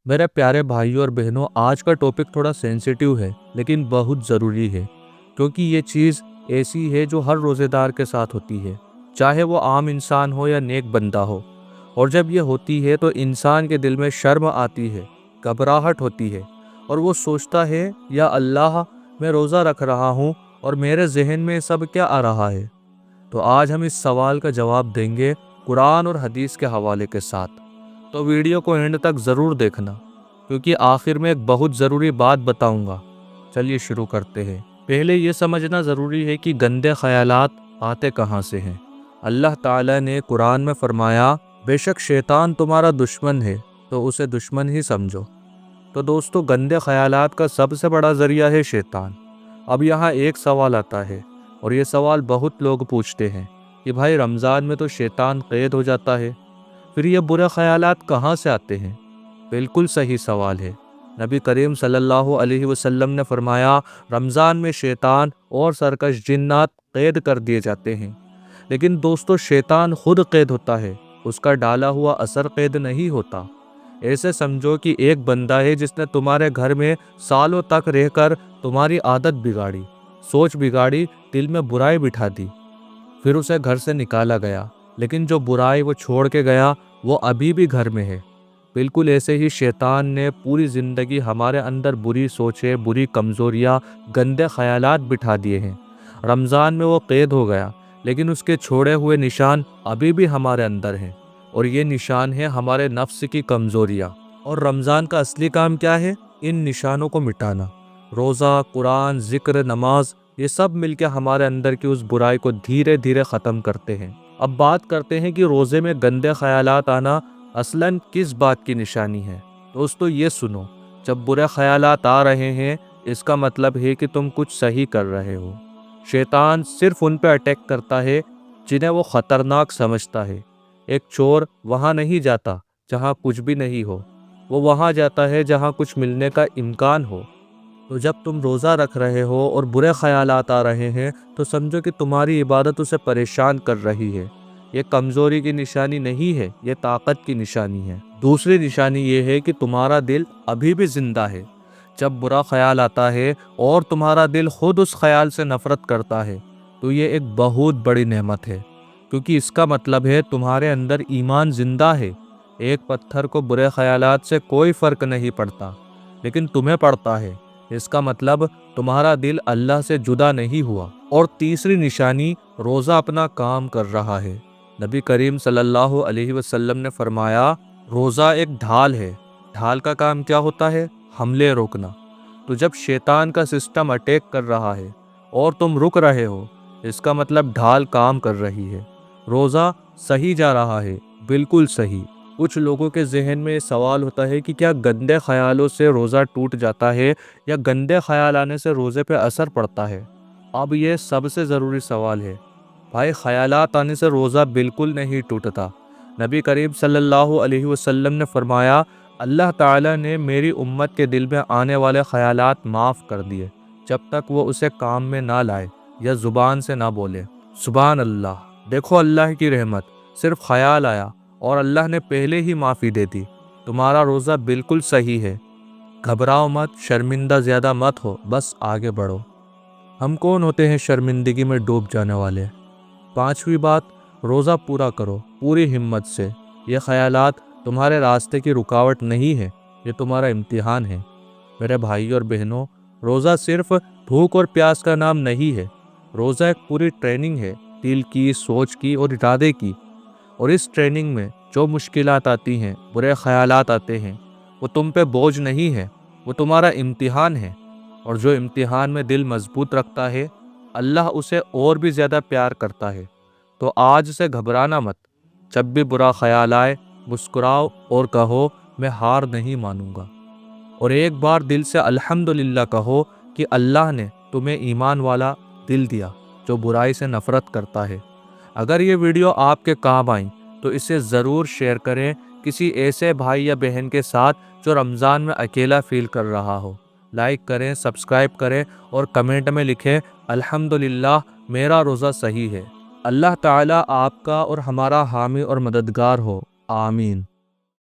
मेरे प्यारे भाइयों और बहनों, आज का टॉपिक थोड़ा सेंसिटिव है लेकिन बहुत ज़रूरी है, क्योंकि ये चीज़ ऐसी है जो हर रोज़ेदार के साथ होती है, चाहे वो आम इंसान हो या नेक बंदा हो। और जब ये होती है तो इंसान के दिल में शर्म आती है, घबराहट होती है, और वो सोचता है, या अल्लाह, मैं रोज़ा रख रहा हूँ और मेरे जहन में सब क्या आ रहा है। तो आज हम इस सवाल का जवाब देंगे कुरान और हदीस के हवाले के साथ। तो वीडियो को एंड तक ज़रूर देखना, क्योंकि आखिर में एक बहुत ज़रूरी बात बताऊंगा। चलिए शुरू करते हैं। पहले ये समझना ज़रूरी है कि गंदे ख्यालात आते कहाँ से हैं। अल्लाह ताला ने कुरान में फरमाया, बेशक शैतान तुम्हारा दुश्मन है तो उसे दुश्मन ही समझो। तो दोस्तों, गंदे ख्यालात का सबसे बड़ा ज़रिया है शैतान। अब यहाँ एक सवाल आता है, और ये सवाल बहुत लोग पूछते हैं कि भाई, रमज़ान में तो शैतान कैद हो जाता है, फिर ये बुरे ख्यालात कहाँ से आते हैं। बिल्कुल सही सवाल है। नबी करीम सल्लल्लाहु अलैहि वसल्लम ने फरमाया, रमज़ान में शैतान और सरकश जिन्नात कैद कर दिए जाते हैं। लेकिन दोस्तों, शैतान खुद कैद होता है, उसका डाला हुआ असर कैद नहीं होता। ऐसे समझो कि एक बंदा है जिसने तुम्हारे घर में सालों तक रहकर तुम्हारी आदत बिगाड़ी, सोच बिगाड़ी, दिल में बुराई बिठा दी, फिर उसे घर से निकाला गया, लेकिन जो बुराई वो छोड़ के गया वो अभी भी घर में है। बिल्कुल ऐसे ही शैतान ने पूरी ज़िंदगी हमारे अंदर बुरी सोचें, बुरी कमज़ोरियाँ, गंदे ख़यालात बिठा दिए हैं। रमज़ान में वो कैद हो गया, लेकिन उसके छोड़े हुए निशान अभी भी हमारे अंदर हैं, और ये निशान है हमारे नफ्स की कमज़ोरियाँ। और रमज़ान का असली काम क्या है? इन निशानों को मिटाना। रोज़ा, कुरान, ज़िक्र, नमाज, ये सब मिलकर हमारे अंदर की उस बुराई को धीरे धीरे ख़त्म करते हैं। अब बात करते हैं कि रोज़े में गंदे ख़यालात आना असलन किस बात की निशानी है। दोस्तों, ये सुनो, जब बुरे ख़यालात आ रहे हैं, इसका मतलब है कि तुम कुछ सही कर रहे हो। शैतान सिर्फ उन पे अटैक करता है जिन्हें वो ख़तरनाक समझता है। एक चोर वहाँ नहीं जाता जहाँ कुछ भी नहीं हो, वो वहाँ जाता है जहाँ कुछ मिलने का इम्कान हो। तो जब तुम रोज़ा रख रहे हो और बुरे ख्यालात आ रहे हैं, तो समझो कि तुम्हारी इबादत उसे परेशान कर रही है। ये कमज़ोरी की निशानी नहीं है, ये ताकत की निशानी है। दूसरी निशानी ये है कि तुम्हारा दिल अभी भी ज़िंदा है। जब बुरा ख्याल आता है और तुम्हारा दिल खुद उस ख्याल से नफ़रत करता है, तो ये एक बहुत बड़ी नेमत है, क्योंकि इसका मतलब है तुम्हारे अंदर ईमान ज़िंदा है। एक पत्थर को बुरे ख्यालात से कोई फ़र्क नहीं पड़ता, लेकिन तुम्हें पड़ता है। इसका मतलब तुम्हारा दिल अल्लाह से जुदा नहीं हुआ। और तीसरी निशानी, रोज़ा अपना काम कर रहा है। नबी करीम सल्लल्लाहु अलैहि वसल्लम ने फरमाया, रोज़ा एक ढाल है। ढाल का काम क्या होता है? हमले रोकना। तो जब शैतान का सिस्टम अटैक कर रहा है और तुम रुक रहे हो, इसका मतलब ढाल काम कर रही है। रोज़ा सही जा रहा है, बिल्कुल सही। कुछ लोगों के जहन में सवाल होता है कि क्या गंदे ख्यालों से रोज़ा टूट जाता है, या गंदे ख्याल आने से रोज़े पे असर पड़ता है। अब ये सबसे ज़रूरी सवाल है। भाई, ख़यालात आने से रोज़ा बिल्कुल नहीं टूटता। नबी करीम सल्लल्लाहु अलैहि वसल्लम ने फरमाया, अल्लाह ताला ने मेरी उम्मत के दिल में आने वाले ख़यालात माफ़ कर दिए, जब तक वो उसे काम में ना लाए या ज़ुबान से ना बोले। सुभान अल्लाह! देखो अल्लाह की रहमत, सिर्फ ख्याल आया और अल्लाह ने पहले ही माफ़ी दे दी। तुम्हारा रोज़ा बिल्कुल सही है। घबराओ मत, शर्मिंदा ज़्यादा मत हो, बस आगे बढ़ो। हम कौन होते हैं शर्मिंदगी में डूब जाने वाले? पांचवी बात, रोज़ा पूरा करो पूरी हिम्मत से। ये ख्यालात तुम्हारे रास्ते की रुकावट नहीं है, ये तुम्हारा इम्तिहान है। मेरे भाई और बहनों, रोज़ा सिर्फ भूख और प्यास का नाम नहीं है। रोज़ा एक पूरी ट्रेनिंग है, दिल की, सोच की और इरादे की। और इस ट्रेनिंग में जो मुश्किलात आती हैं, बुरे ख्यालात आते हैं, वो तुम पे बोझ नहीं है, वो तुम्हारा इम्तिहान है। और जो इम्तिहान में दिल मजबूत रखता है, अल्लाह उसे और भी ज़्यादा प्यार करता है। तो आज से घबराना मत। जब भी बुरा ख्याल आए, मुस्कुराओ और कहो, मैं हार नहीं मानूंगा। और एक बार दिल से अल्हम्दुलिल्लाह कहो कि अल्लाह ने तुम्हें ईमान वाला दिल दिया, जो बुराई से नफ़रत करता है। अगर ये वीडियो आपके काम आई तो इसे ज़रूर शेयर करें किसी ऐसे भाई या बहन के साथ जो रमज़ान में अकेला फील कर रहा हो। लाइक करें, सब्सक्राइब करें और कमेंट में लिखें, अल्हम्दुलिल्लाह, मेरा रोज़ा सही है। अल्लाह ताला आपका और हमारा हामी और मददगार हो। आमीन।